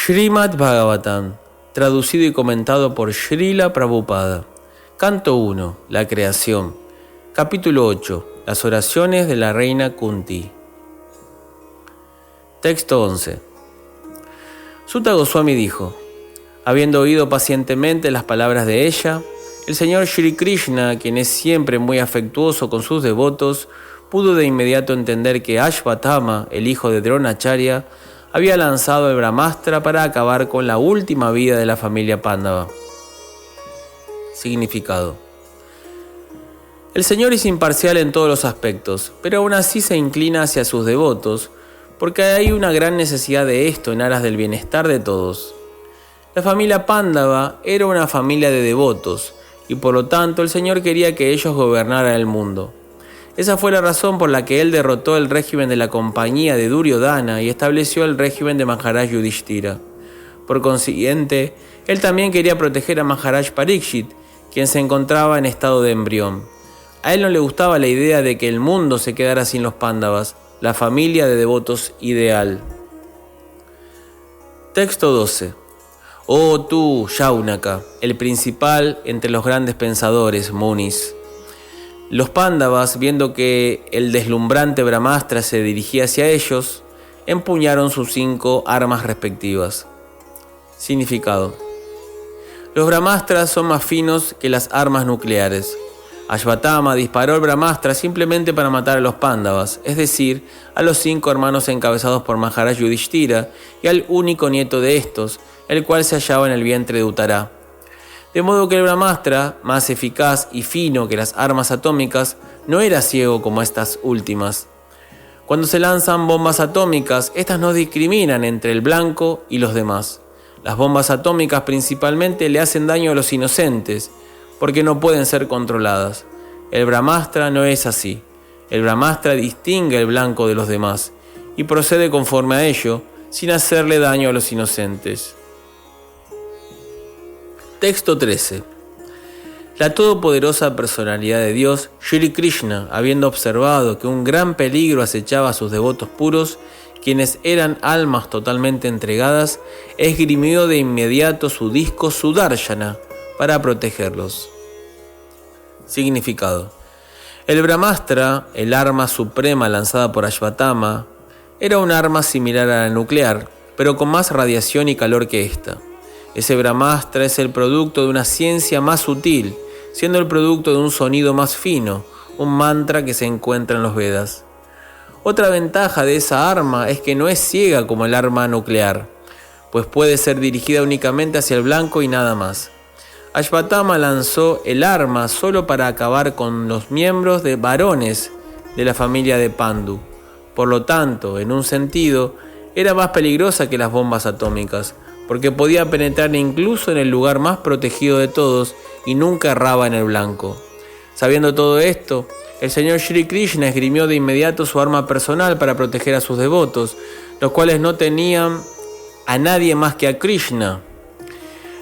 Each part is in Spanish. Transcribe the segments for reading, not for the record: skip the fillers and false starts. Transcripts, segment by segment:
Srimad Bhagavatam, traducido y comentado por Srila Prabhupada. Canto 1, la creación. Capítulo 8, las oraciones de la reina Kunti. Texto 11. Sutta Goswami dijo: habiendo oído pacientemente las palabras de ella, el señor Shri Krishna, quien es siempre muy afectuoso con sus devotos, pudo de inmediato entender que Ashvatthama, el hijo de Dronacharya, había lanzado el Brahmastra para acabar con la última vida de la familia Pándava. Significado: el Señor es imparcial en todos los aspectos, pero aún así se inclina hacia sus devotos, porque hay una gran necesidad de esto en aras del bienestar de todos. La familia Pándava era una familia de devotos, y por lo tanto el Señor quería que ellos gobernaran el mundo. Esa fue la razón por la que él derrotó el régimen de la compañía de Duryodhana y estableció el régimen de Maharaj Yudhishthira. Por consiguiente, él también quería proteger a Maharaj Parikshit, quien se encontraba en estado de embrión. A él no le gustaba la idea de que el mundo se quedara sin los Pándavas, la familia de devotos ideal. Texto 12. Oh tú, Shaunaka, el principal entre los grandes pensadores, Munis. Los Pándavas, viendo que el deslumbrante Brahmastra se dirigía hacia ellos, empuñaron sus 5 armas respectivas. Significado: los Brahmastras son más finos que las armas nucleares. Ashvatthama disparó el Brahmastra simplemente para matar a los Pándavas, es decir, a los 5 hermanos encabezados por Maharaj Yudhishthira y al único nieto de estos, el cual se hallaba en el vientre de Uttara. De modo que el Brahmastra, más eficaz y fino que las armas atómicas, no era ciego como estas últimas. Cuando se lanzan bombas atómicas, estas no discriminan entre el blanco y los demás. Las bombas atómicas principalmente le hacen daño a los inocentes, porque no pueden ser controladas. El Brahmastra no es así. El Brahmastra distingue el blanco de los demás y procede conforme a ello, sin hacerle daño a los inocentes. Texto 13. La todopoderosa personalidad de Dios, Shri Krishna, habiendo observado que un gran peligro acechaba a sus devotos puros, quienes eran almas totalmente entregadas, esgrimió de inmediato su disco Sudarshana para protegerlos. Significado: el Brahmastra, el arma suprema lanzada por Ashvatthama, era un arma similar a la nuclear, pero con más radiación y calor que esta. Ese Brahmastra es el producto de una ciencia más sutil, siendo el producto de un sonido más fino, un mantra que se encuentra en los Vedas. Otra ventaja de esa arma es que no es ciega como el arma nuclear, pues puede ser dirigida únicamente hacia el blanco y nada más. Ashvatthama lanzó el arma solo para acabar con los miembros de varones de la familia de Pandu. Por lo tanto, en un sentido, era más peligrosa que las bombas atómicas, porque podía penetrar incluso en el lugar más protegido de todos y nunca erraba en el blanco. Sabiendo todo esto, el señor Shri Krishna esgrimió de inmediato su arma personal para proteger a sus devotos, los cuales no tenían a nadie más que a Krishna.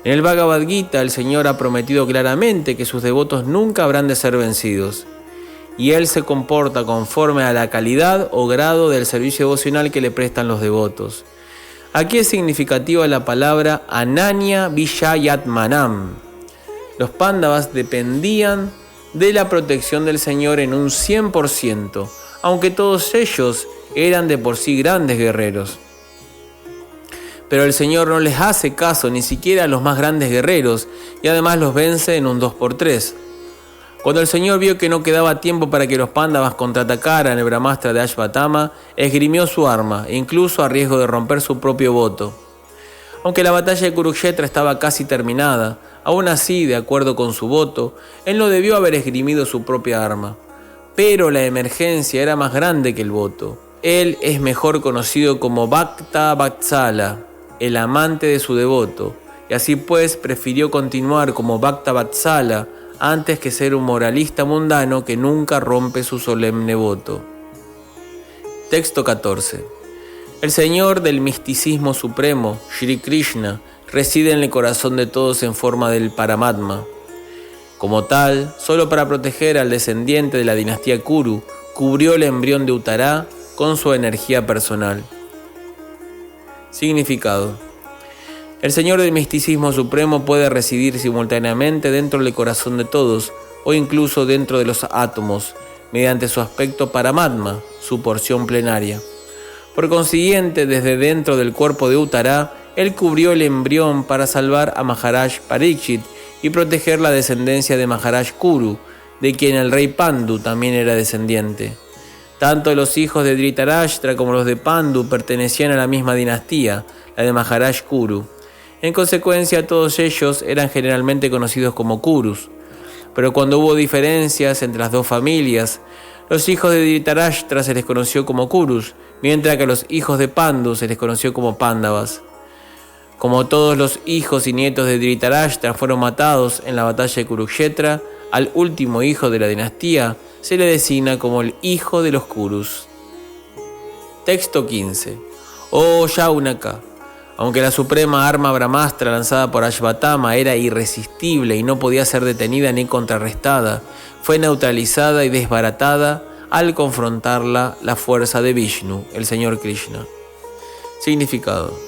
En el Bhagavad Gita, el Señor ha prometido claramente que sus devotos nunca habrán de ser vencidos, y Él se comporta conforme a la calidad o grado del servicio devocional que le prestan los devotos. Aquí es significativa la palabra Ananya Vishayatmanam. Los Pándavas dependían de la protección del Señor en un 100%, aunque todos ellos eran de por sí grandes guerreros. Pero el Señor no les hace caso ni siquiera a los más grandes guerreros, y además los vence en un 2x3. Cuando el Señor vio que no quedaba tiempo para que los Pándavas contraatacaran el Brahmastra de Ashvatthama, esgrimió su arma, incluso a riesgo de romper su propio voto. Aunque la batalla de Kurukshetra estaba casi terminada, aún así, de acuerdo con su voto, él no debió haber esgrimido su propia arma. Pero la emergencia era más grande que el voto. Él es mejor conocido como Bhakta Vatsala, el amante de su devoto, y así pues prefirió continuar como Bhakta Vatsala antes que ser un moralista mundano que nunca rompe su solemne voto. Texto 14. El Señor del misticismo supremo, Shri Krishna, reside en el corazón de todos en forma del Paramatma. Como tal, solo para proteger al descendiente de la dinastía Kuru, cubrió el embrión de Uttara con su energía personal. Significado: El Señor del misticismo supremo puede residir simultáneamente dentro del corazón de todos o incluso dentro de los átomos, mediante su aspecto Paramatma, su porción plenaria. Por consiguiente, desde dentro del cuerpo de Uttara, él cubrió el embrión para salvar a Maharaj Parikshit y proteger la descendencia de Maharaj Kuru, de quien el rey Pandu también era descendiente. Tanto los hijos de Dhritarashtra como los de Pandu pertenecían a la misma dinastía, la de Maharaj Kuru. En consecuencia, todos ellos eran generalmente conocidos como Kurus. Pero cuando hubo diferencias entre las dos familias, los hijos de Dhritarashtra se les conoció como Kurus, mientras que a los hijos de Pandu se les conoció como Pándavas. Como todos los hijos y nietos de Dhritarashtra fueron matados en la batalla de Kurukshetra, al último hijo de la dinastía se le designa como el hijo de los Kurus. Texto 15. Oh Yaunaka, aunque la suprema arma Brahmastra lanzada por Ashvatthama era irresistible y no podía ser detenida ni contrarrestada, fue neutralizada y desbaratada al confrontarla la fuerza de Vishnu, el Señor Krishna. Significado.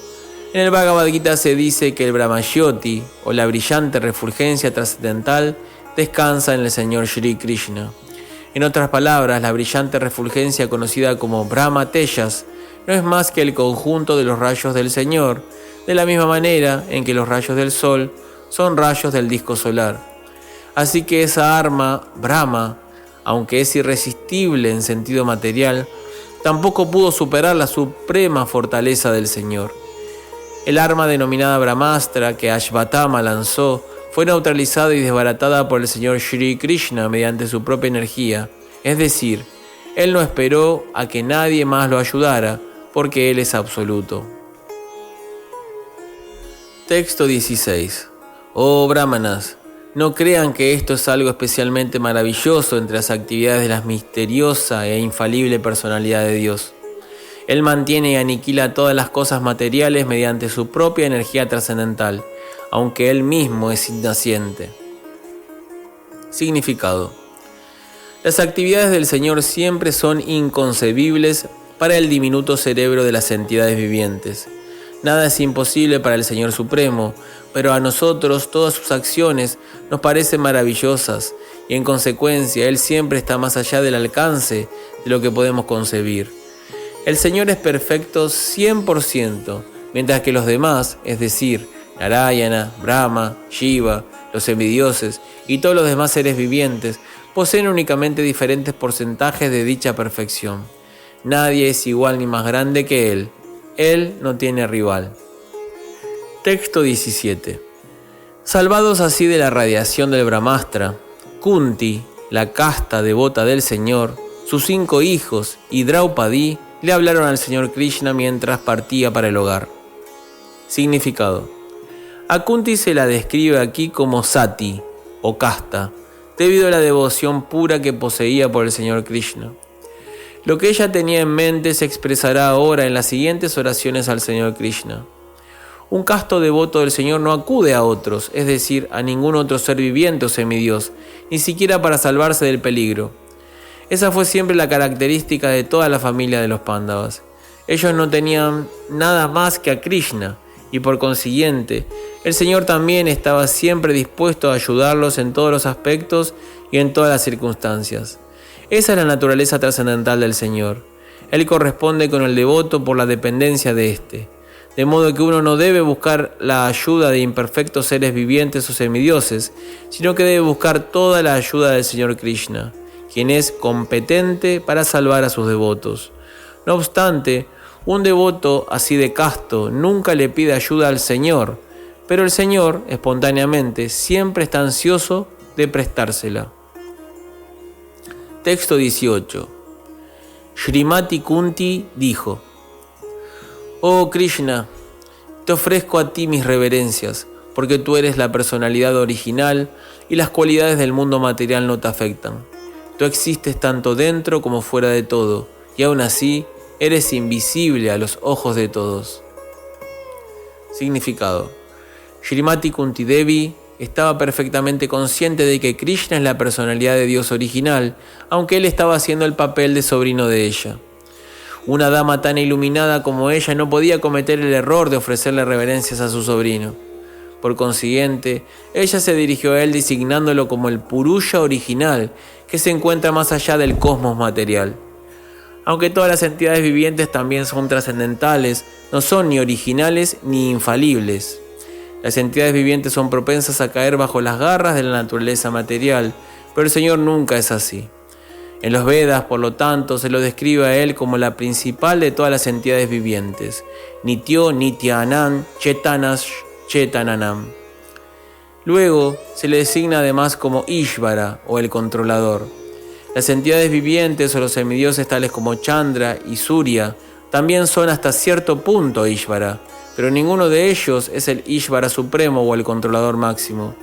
En el Bhagavad Gita se dice que el Brahmayoti, o la brillante refulgencia trascendental, descansa en el Señor Shri Krishna. En otras palabras, la brillante refulgencia conocida como Brahma Tejas no es más que el conjunto de los rayos del Señor, de la misma manera en que los rayos del Sol son rayos del disco solar. Así que esa arma, Brahma, aunque es irresistible en sentido material, tampoco pudo superar la suprema fortaleza del Señor. El arma denominada Brahmastra que Ashvatthama lanzó fue neutralizada y desbaratada por el Señor Shri Krishna mediante su propia energía, es decir, él no esperó a que nadie más lo ayudara, porque él es absoluto. Texto 16. Oh Brahmanas, no crean que esto es algo especialmente maravilloso entre las actividades de la misteriosa e infalible personalidad de Dios. Él mantiene y aniquila todas las cosas materiales mediante su propia energía trascendental, aunque él mismo es innaciente. Significado. Las actividades del Señor siempre son inconcebibles para el diminuto cerebro de las entidades vivientes. Nada es imposible para el Señor Supremo, pero a nosotros todas sus acciones nos parecen maravillosas y en consecuencia Él siempre está más allá del alcance de lo que podemos concebir. El Señor es perfecto 100%, mientras que los demás, es decir, Narayana, Brahma, Shiva, los semidioses y todos los demás seres vivientes, poseen únicamente diferentes porcentajes de dicha perfección. Nadie es igual ni más grande que Él. Él no tiene rival. Texto 17. Salvados así de la radiación del Brahmastra, Kunti, la casta devota del Señor, sus 5 hijos y Draupadi le hablaron al Señor Krishna mientras partía para el hogar. Significado. A Kunti se la describe aquí como Sati, o casta, debido a la devoción pura que poseía por el Señor Krishna. Lo que ella tenía en mente se expresará ahora en las siguientes oraciones al Señor Krishna. Un casto devoto del Señor no acude a otros, es decir, a ningún otro ser viviente o semidios, ni siquiera para salvarse del peligro. Esa fue siempre la característica de toda la familia de los Pándavas. Ellos no tenían nada más que a Krishna, y por consiguiente, el Señor también estaba siempre dispuesto a ayudarlos en todos los aspectos y en todas las circunstancias. Esa es la naturaleza trascendental del Señor. Él corresponde con el devoto por la dependencia de éste. De modo que uno no debe buscar la ayuda de imperfectos seres vivientes o semidioses, sino que debe buscar toda la ayuda del Señor Krishna, quien es competente para salvar a sus devotos. No obstante, un devoto así de casto nunca le pide ayuda al Señor, pero el Señor, espontáneamente, siempre está ansioso de prestársela. Texto 18. Srimati Kunti dijo: Oh Krishna, te ofrezco a ti mis reverencias, porque tú eres la personalidad original y las cualidades del mundo material no te afectan. Tú existes tanto dentro como fuera de todo, y aún así eres invisible a los ojos de todos. Significado. Srimati Kunti Devi estaba perfectamente consciente de que Krishna es la personalidad de Dios original, aunque él estaba haciendo el papel de sobrino de ella. Una dama tan iluminada como ella no podía cometer el error de ofrecerle reverencias a su sobrino. Por consiguiente, ella se dirigió a él designándolo como el Purusha original que se encuentra más allá del cosmos material. Aunque todas las entidades vivientes también son trascendentales, no son ni originales ni infalibles. Las entidades vivientes son propensas a caer bajo las garras de la naturaleza material, pero el Señor nunca es así. En los Vedas, por lo tanto, se lo describe a Él como la principal de todas las entidades vivientes, Nityo Nityanam Chetanas Chetananam. Luego se le designa además como Ishvara o el controlador. Las entidades vivientes o los semidioses tales como Chandra y Surya también son hasta cierto punto Ishvara, pero ninguno de ellos es el Ishvara supremo o el controlador máximo.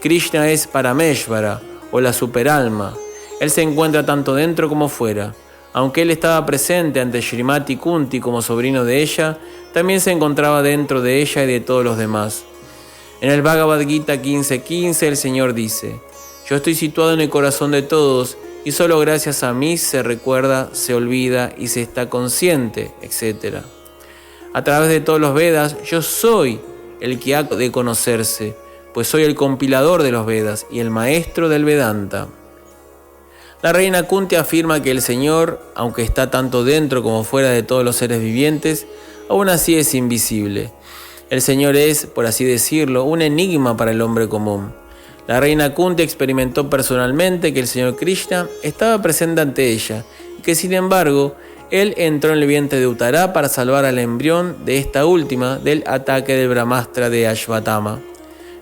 Krishna es Parameshvara o la superalma. Él se encuentra tanto dentro como fuera. Aunque él estaba presente ante Srimati Kunti como sobrino de ella, también se encontraba dentro de ella y de todos los demás. En el Bhagavad Gita 15.15 el Señor dice: yo estoy situado en el corazón de todos y solo gracias a mí se recuerda, se olvida y se está consciente, etc. A través de todos los Vedas, yo soy el que ha de conocerse, pues soy el compilador de los Vedas y el maestro del Vedanta. La reina Kunti afirma que el Señor, aunque está tanto dentro como fuera de todos los seres vivientes, aún así es invisible. El Señor es, por así decirlo, un enigma para el hombre común. La reina Kunti experimentó personalmente que el Señor Krishna estaba presente ante ella y que, sin embargo, Él entró en el vientre de Uttara para salvar al embrión de esta última del ataque del Brahmastra de Ashvatthama.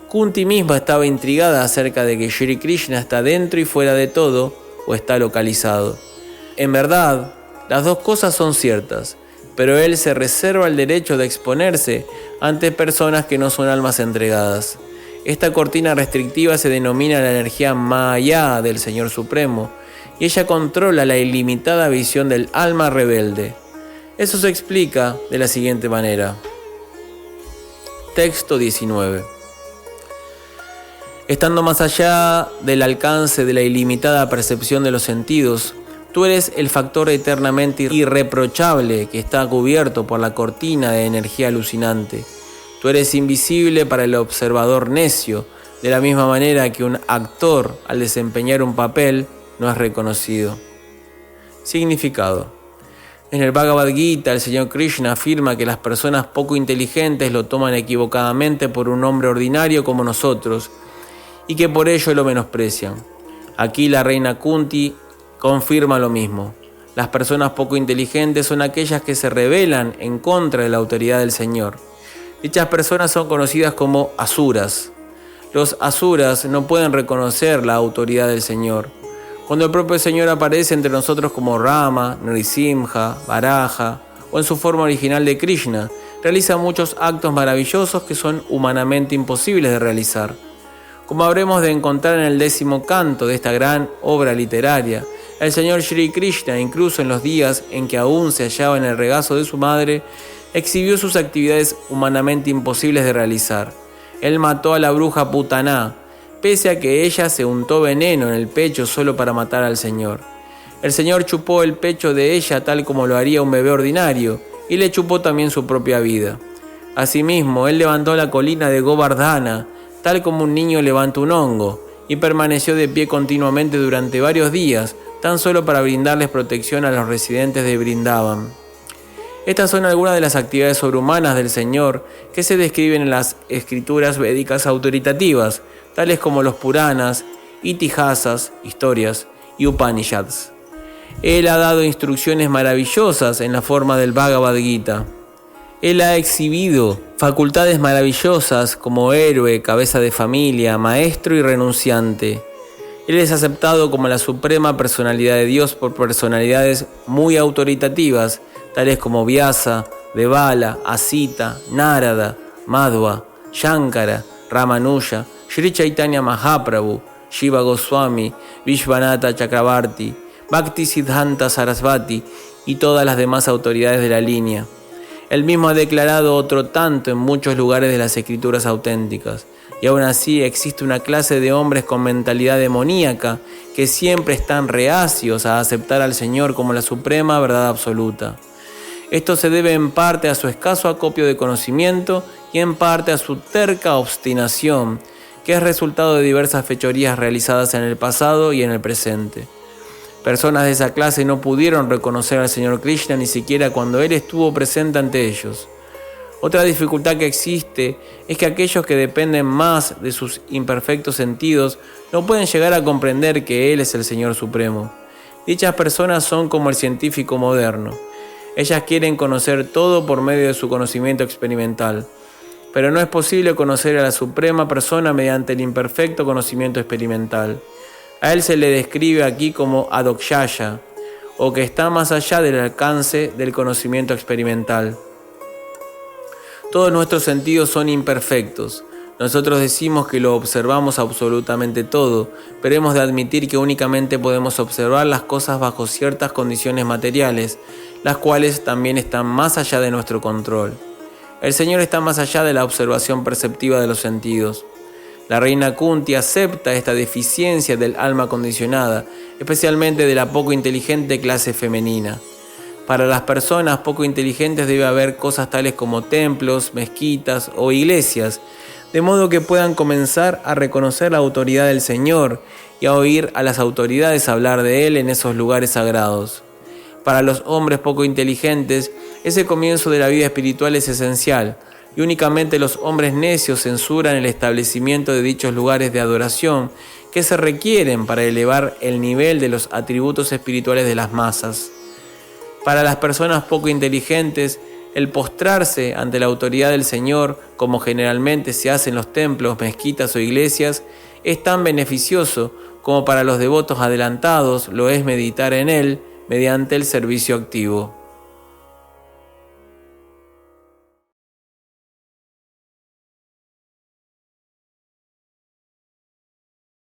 Kunti misma estaba intrigada acerca de que Shri Krishna está dentro y fuera de todo o está localizado. En verdad, las dos cosas son ciertas, pero Él se reserva el derecho de exponerse ante personas que no son almas entregadas. Esta cortina restrictiva se denomina la energía Maya del Señor Supremo, y ella controla la ilimitada visión del alma rebelde. Eso se explica de la siguiente manera. Texto 19. Estando más allá del alcance de la ilimitada percepción de los sentidos, tú eres el factor eternamente irreprochable que está cubierto por la cortina de energía alucinante. Tú eres invisible para el observador necio, de la misma manera que un actor, al desempeñar un papel, no es reconocido. Significado. En el Bhagavad Gita, el Señor Krishna afirma que las personas poco inteligentes lo toman equivocadamente por un hombre ordinario como nosotros, y que por ello lo menosprecian. Aquí la reina Kunti confirma lo mismo. Las personas poco inteligentes son aquellas que se rebelan en contra de la autoridad del Señor. Dichas personas son conocidas como asuras. Los asuras no pueden reconocer la autoridad del Señor. Cuando el propio Señor aparece entre nosotros como Rama, Nrisimha, Varaha o en su forma original de Krishna, realiza muchos actos maravillosos que son humanamente imposibles de realizar. Como habremos de encontrar en el 10º canto de esta gran obra literaria, el Señor Shri Krishna, incluso en los días en que aún se hallaba en el regazo de su madre, exhibió sus actividades humanamente imposibles de realizar. Él mató a la bruja Putaná, pese a que ella se untó veneno en el pecho solo para matar al Señor. El Señor chupó el pecho de ella tal como lo haría un bebé ordinario, y le chupó también su propia vida. Asimismo, Él levantó la colina de Govardhana, tal como un niño levanta un hongo, y permaneció de pie continuamente durante varios días, tan solo para brindarles protección a los residentes de Vrindavan. Estas son algunas de las actividades sobrehumanas del Señor que se describen en las escrituras védicas autoritativas, tales como los Puranas, Itihasas, historias, y Upanishads. Él ha dado instrucciones maravillosas en la forma del Bhagavad Gita. Él ha exhibido facultades maravillosas como héroe, cabeza de familia, maestro y renunciante. Él es aceptado como la suprema personalidad de Dios por personalidades muy autoritativas, tales como Vyasa, Devala, Asita, Narada, Madhva, Shankara, Ramanuja, Sri Chaitanya Mahaprabhu, Shiva Goswami, Vishwanatha Chakravarti, Bhakti Siddhanta Sarasvati y todas las demás autoridades de la línea. Él mismo ha declarado otro tanto en muchos lugares de las escrituras auténticas, Y aún así existe una clase de hombres con mentalidad demoníaca que siempre están reacios a aceptar al Señor como la suprema verdad absoluta. Esto se debe en parte a su escaso acopio de conocimiento y en parte a su terca obstinación, que es resultado de diversas fechorías realizadas en el pasado y en el presente. Personas de esa clase no pudieron reconocer al Señor Krishna ni siquiera cuando Él estuvo presente ante ellos. Otra dificultad que existe es que aquellos que dependen más de sus imperfectos sentidos no pueden llegar a comprender que Él es el Señor Supremo. Dichas personas son como el científico moderno. Ellas quieren conocer todo por medio de su conocimiento experimental, pero no es posible conocer a la Suprema Persona mediante el imperfecto conocimiento experimental. A Él se le describe aquí como Adokshaya, o que está más allá del alcance del conocimiento experimental. Todos nuestros sentidos son imperfectos. Nosotros decimos que lo observamos absolutamente todo, pero hemos de admitir que únicamente podemos observar las cosas bajo ciertas condiciones materiales, las cuales también están más allá de nuestro control. El Señor está más allá de la observación perceptiva de los sentidos. La reina Kunti acepta esta deficiencia del alma condicionada, especialmente de la poco inteligente clase femenina. Para las personas poco inteligentes debe haber cosas tales como templos, mezquitas o iglesias, de modo que puedan comenzar a reconocer la autoridad del Señor y a oír a las autoridades hablar de Él en esos lugares sagrados. Para los hombres poco inteligentes, ese comienzo de la vida espiritual es esencial, y únicamente los hombres necios censuran el establecimiento de dichos lugares de adoración que se requieren para elevar el nivel de los atributos espirituales de las masas. Para las personas poco inteligentes, el postrarse ante la autoridad del Señor, como generalmente se hace en los templos, mezquitas o iglesias, es tan beneficioso como para los devotos adelantados lo es meditar en Él mediante el servicio activo.